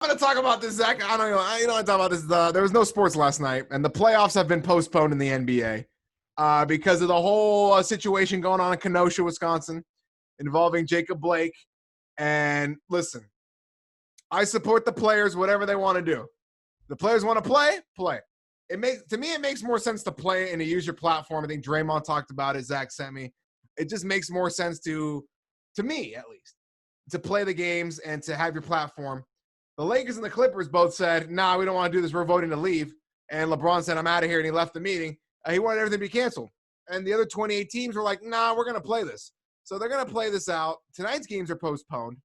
going to talk about this, Zach. I don't know. You know, I talk about this. There was no sports last night, and the playoffs have been postponed in the NBA because of the whole situation going on in Kenosha, Wisconsin, involving Jacob Blake. And listen, I support the players, whatever they want to do. The players want to play, play. It makes more sense to play and to use your platform. I think Draymond talked about it. Zach sent me. It just makes more sense to me at least, to play the games and to have your platform. The Lakers and the Clippers both said, nah, we don't want to do this. We're voting to leave. And LeBron said, I'm out of here. And he left the meeting. He wanted everything to be canceled. And the other 28 teams were like, nah, we're going to play this. So they're going to play this out. Tonight's games are postponed.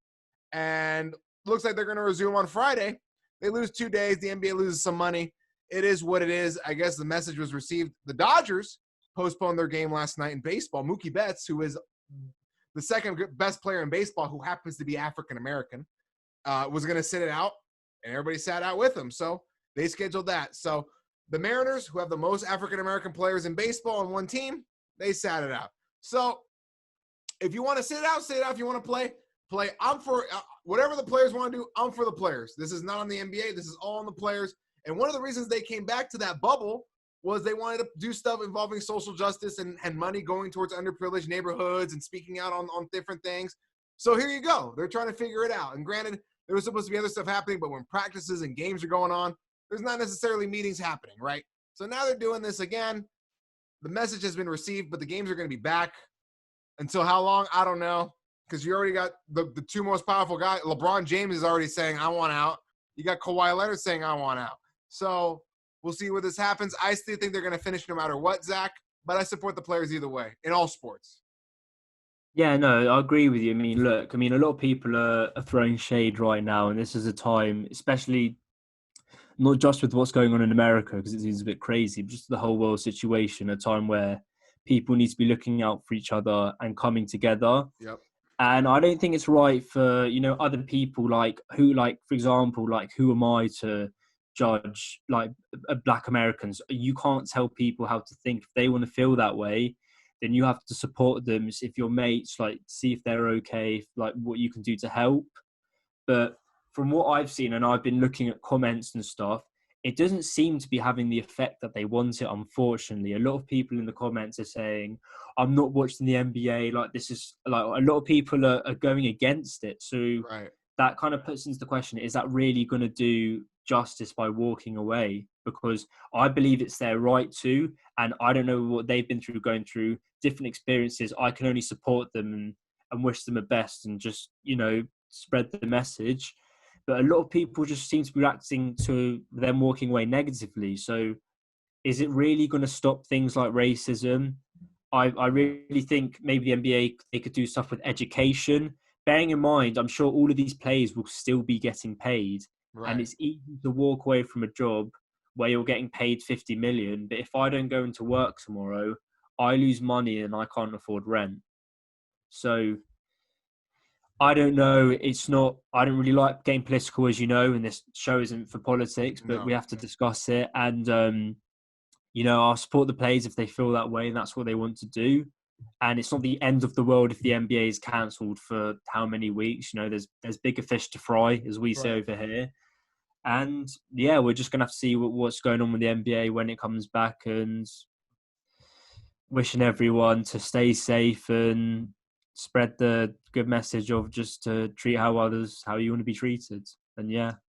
And looks like they're going to resume on Friday. They lose 2 days. The NBA loses some money. It is what it is. I guess the message was received. The Dodgers postponed their game last night in baseball. Mookie Betts, who is the second best player in baseball, who happens to be African-American, was going to sit it out, and everybody sat out with him. So they scheduled that. So the Mariners, who have the most African-American players in baseball on one team, they sat it out. So if you want to sit it out, sit it out. If you want to play, play. I'm for whatever the players want to do. I'm for the players. This is not on the NBA. This is all on the players. And one of the reasons they came back to that bubble was they wanted to do stuff involving social justice and money going towards underprivileged neighborhoods and speaking out on different things. So here you go. They're trying to figure it out. And granted, there was supposed to be other stuff happening, but when practices and games are going on, there's not necessarily meetings happening, right? So now they're doing this again. The message has been received, but the games are going to be back. Until how long? I don't know. Because you already got the two most powerful guys. LeBron James is already saying, I want out. You got Kawhi Leonard saying, I want out. So we'll see where this happens. I still think they're going to finish no matter what, Zach. But I support the players either way in all sports. Yeah, no, I agree with you. I mean, look, a lot of people are throwing shade right now, and this is a time, especially not just with what's going on in America, because it seems a bit crazy, but just the whole world situation, a time where people need to be looking out for each other and coming together. Yep. And I don't think it's right for, other people for example, who am I to judge Black Americans? You can't tell people how to think. If they want to feel that way, then you have to support them. If your mates, see if they're okay, what you can do to help. But from what I've seen, and I've been looking at comments and stuff, it doesn't seem to be having the effect that they want it, unfortunately. A lot of people in the comments are saying, I'm not watching the NBA. This is a lot of people are going against it. So right. That kind of puts into the question, is that really going to do justice by walking away? Because I believe it's their right to, and I don't know what they've been through, going through different experiences. I can only support them and wish them the best and just, spread the message. But a lot of people just seem to be reacting to them walking away negatively. So is it really going to stop things like racism? I really think maybe the NBA, they could do stuff with education. Bearing in mind, I'm sure all of these players will still be getting paid. Right. And it's easy to walk away from a job where you're getting paid 50 million. But if I don't go into work tomorrow, I lose money and I can't afford rent. So I don't know. I don't really like getting political, as you know, and this show isn't for politics, but we have to discuss it. And, I'll support the players if they feel that way and that's what they want to do. And it's not the end of the world if the NBA is cancelled for how many weeks. There's bigger fish to fry, as we say over here. And, yeah, we're just going to have to see what's going on with the NBA when it comes back, and wishing everyone to stay safe and spread the good message of just to treat how you want to be treated. And yeah.